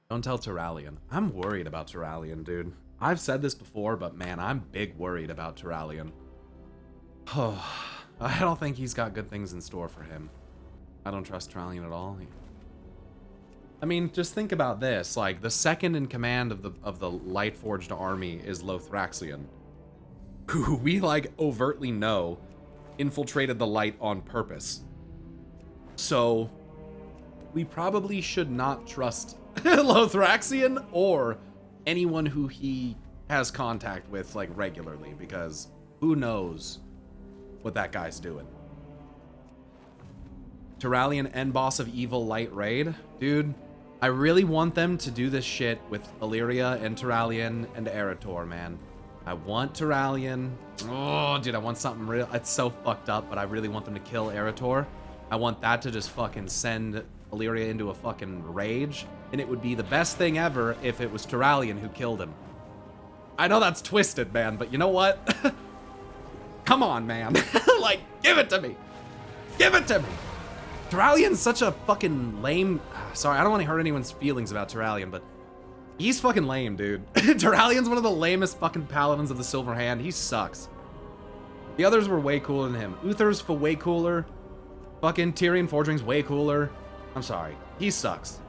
Don't tell Turalyon. I'm worried about Turalyon, dude. I've said this before, but man, I'm big worried about Turalyon. Oh, I don't think he's got good things in store for him. I don't trust Turalyon at all. I mean, just think about this. Like, the second in command of the Lightforged army is Lothraxion, who we, like, overtly know infiltrated the light on purpose. So, we probably should not trust Lothraxion or anyone who he has contact with, like, regularly, because who knows what that guy's doing. Turalyon, end boss of Evil Light Raid. Dude, I really want them to do this shit with Illyria and Turalyon and Eretor, man. I want Turalyon. Oh, dude, I want something real. It's so fucked up, but I really want them to kill Eretor. I want that to just fucking send Illyria into a fucking rage, and it would be the best thing ever if it was Turalyon who killed him. I know that's twisted, man, but you know what? Come on, man. Like, give it to me. Give it to me. Turalyon's such a fucking lame... Sorry, I don't want to hurt anyone's feelings about Turalyon, but he's fucking lame, dude. Turalyon's one of the lamest fucking paladins of the Silver Hand. He sucks. The others were way cooler than him. Uther's way cooler. Fucking Tyrion Forgering's way cooler. I'm sorry. He sucks.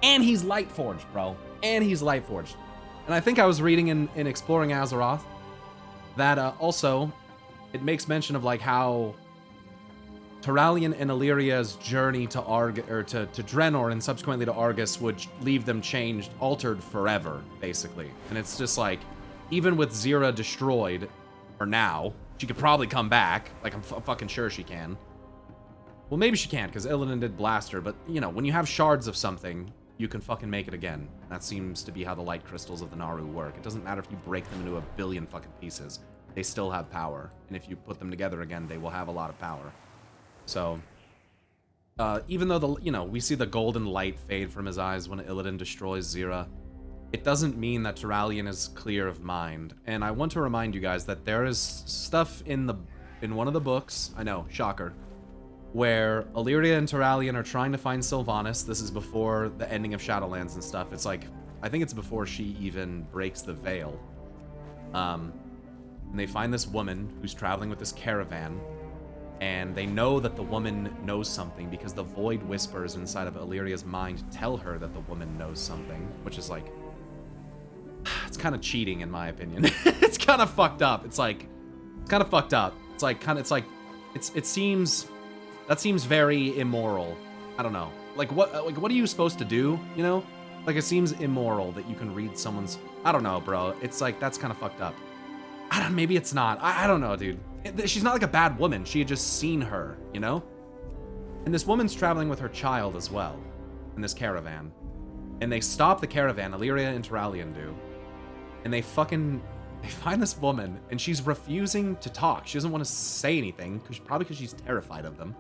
And he's Lightforged, bro. And he's Lightforged. And I think I was reading in Exploring Azeroth that also it makes mention of like how Turalyon and Illyria's journey to to Draenor and subsequently to Argus would leave them changed, altered forever, basically. And it's just like, even with Zira destroyed, or now, she could probably come back. Like, I'm fucking sure she can. Well, maybe she can't, because Illidan did blast her, but, you know, when you have shards of something, you can fucking make it again. That seems to be how the light crystals of the Naru work. It doesn't matter if you break them into a billion fucking pieces. They still have power. And if you put them together again, they will have a lot of power. So, even though we see the golden light fade from his eyes when Illidan destroys Zira, it doesn't mean that Turalyon is clear of mind. And I want to remind you guys that there is stuff in one of the books, I know, shocker, where Illyria and Turalyon are trying to find Sylvanas. This is before the ending of Shadowlands and stuff. It's like, I think it's before she even breaks the veil. And they find this woman who's traveling with this caravan. And they know that the woman knows something because the void whispers inside of Illyria's mind tell her that the woman knows something, which is like, it's kind of cheating in my opinion. It's kind of fucked up. It's kind of fucked up. It seems, that seems very immoral. I don't know. Like what are you supposed to do? You know, like it seems immoral that you can read someone's, I don't know, bro. It's like, that's kind of fucked up. Maybe it's not. I don't know, dude. She's not like a bad woman. She had just seen her, you know? And this woman's traveling with her child as well in this caravan. And they stop the caravan, Illyria and Turalyon do. And they find this woman, and she's refusing to talk. She doesn't want to say anything, probably because she's terrified of them.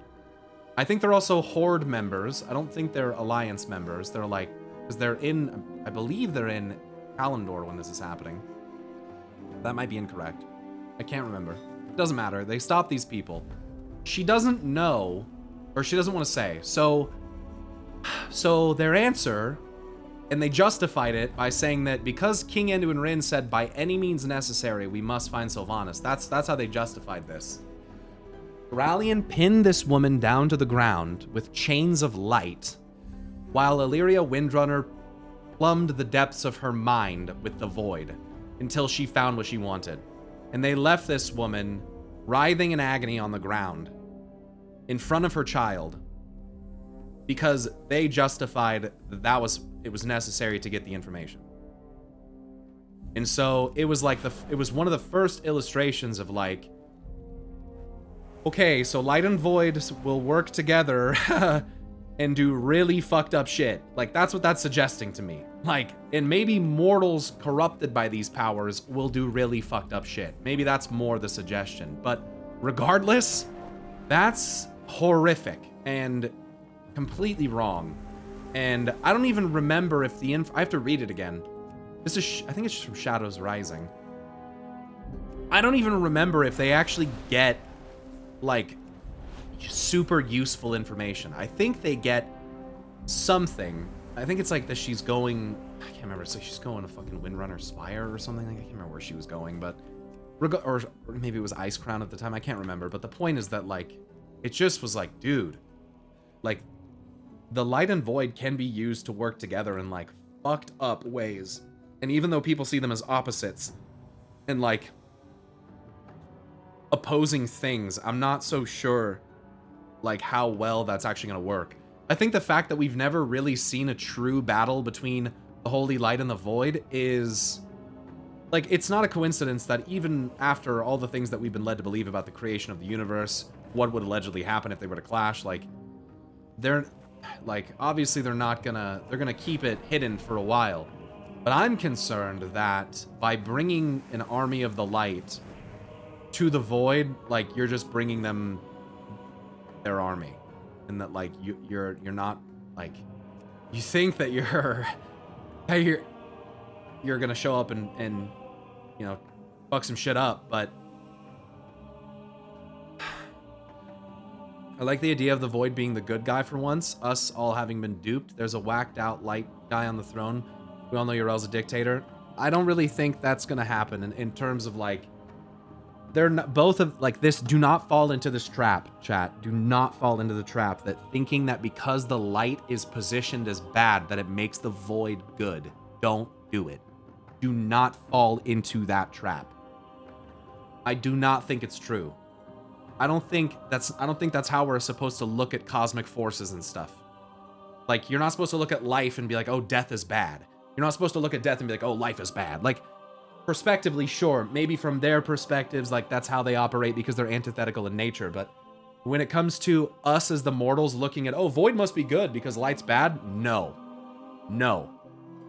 I think they're also Horde members. I don't think they're Alliance members. They're like, because they're in, I believe they're in Kalimdor when this is happening. That might be incorrect. I can't remember. Doesn't matter. They stop these people. She doesn't know, or she doesn't want to say. So their answer, and they justified it by saying that because King Anduin Wrynn said by any means necessary we must find Sylvanas. That's how they justified this. Turalyon pinned this woman down to the ground with chains of light, while Illyria Windrunner plumbed the depths of her mind with the void until she found what she wanted. And they left this woman writhing in agony on the ground in front of her child because they justified that it was necessary to get the information. And so it was like it was one of the first illustrations of like, okay, so light and void will work together and do really fucked up shit. Like, that's what that's suggesting to me. Like, and maybe mortals corrupted by these powers will do really fucked up shit. Maybe that's more the suggestion. But regardless, that's horrific and completely wrong. And I don't even remember if I have to read it again. This is, I think it's just from Shadows Rising. I don't even remember if they actually get, like, super useful information. I think they get something, I think it's like that she's going, I can't remember, it's like she's going to fucking Windrunner Spire or something. I can't remember where she was going, but, or maybe it was Ice Crown at the time, I can't remember. But the point is that, like, it just was like, dude, like, the light and void can be used to work together in, like, fucked up ways. And even though people see them as opposites and, like, opposing things, I'm not so sure, like, how well that's actually going to work. I think the fact that we've never really seen a true battle between the Holy Light and the Void is, like, it's not a coincidence that even after all the things that we've been led to believe about the creation of the universe, what would allegedly happen if they were to clash, like, they're, like, obviously they're gonna keep it hidden for a while. But I'm concerned that by bringing an army of the light to the void, like, you're just bringing them their army. And that, like, you're not, like, you think that you're gonna show up and, you know, fuck some shit up, but I like the idea of the Void being the good guy for once, us all having been duped. There's a whacked out light guy on the throne. We all know Yrel's a dictator. I don't really think that's gonna happen in terms of, like, they're not, both of, like, this, do not fall into this trap, chat. Do not fall into the trap that thinking that because the light is positioned as bad, that it makes the Void good. Don't do it. Do not fall into that trap. I do not think it's true. I don't think that's how we're supposed to look at cosmic forces and stuff. Like, you're not supposed to look at life and be like, oh, death is bad. You're not supposed to look at death and be like, oh, life is bad. Like, prospectively, sure, maybe from their perspectives, like, that's how they operate because they're antithetical in nature, but when it comes to us as the mortals looking at, oh, void must be good because light's bad, no.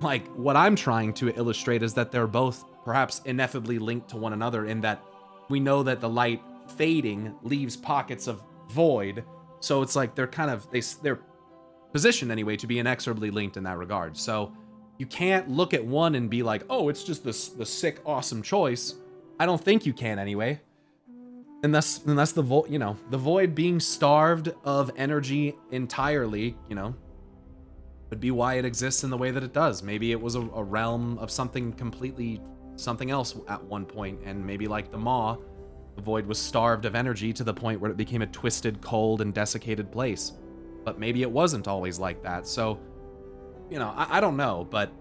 Like, what I'm trying to illustrate is that they're both perhaps ineffably linked to one another in that we know that the light fading leaves pockets of void, so it's like they're kind of, they're positioned anyway to be inexorably linked in that regard. So you can't look at one and be like, oh, it's just the sick, awesome choice. I don't think you can anyway. Unless the void, you know, the void being starved of energy entirely, you know, would be why it exists in the way that it does. Maybe it was a realm of something completely, something else at one point, and maybe like the Maw, the void was starved of energy to the point where it became a twisted, cold, and desiccated place. But maybe it wasn't always like that, so, you know, I don't know, but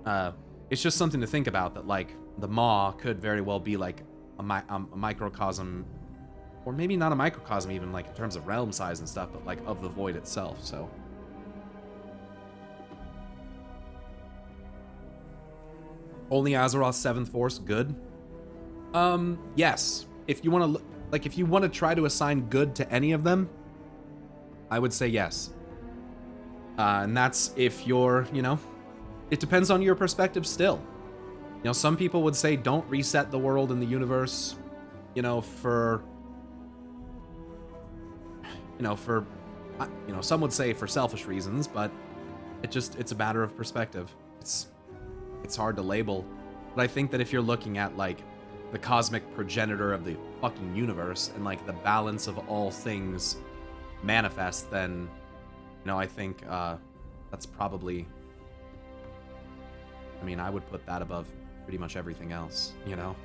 it's just something to think about, that, like, the Maw could very well be, like, a microcosm, or maybe not a microcosm even, like, in terms of realm size and stuff, but, like, of the void itself, so. Only Azeroth's 7th Force, good? Yes. If you want to, like, if you want to try to assign good to any of them, I would say yes. And that's if you're, you know, it depends on your perspective still. You know, some people would say don't reset the world and the universe, you know, for, you know, some would say for selfish reasons, but it's a matter of perspective. It's hard to label. But I think that if you're looking at, like, the cosmic progenitor of the fucking universe and, like, the balance of all things manifest, then, you know, I think that's probably, I mean, I would put that above pretty much everything else, you know?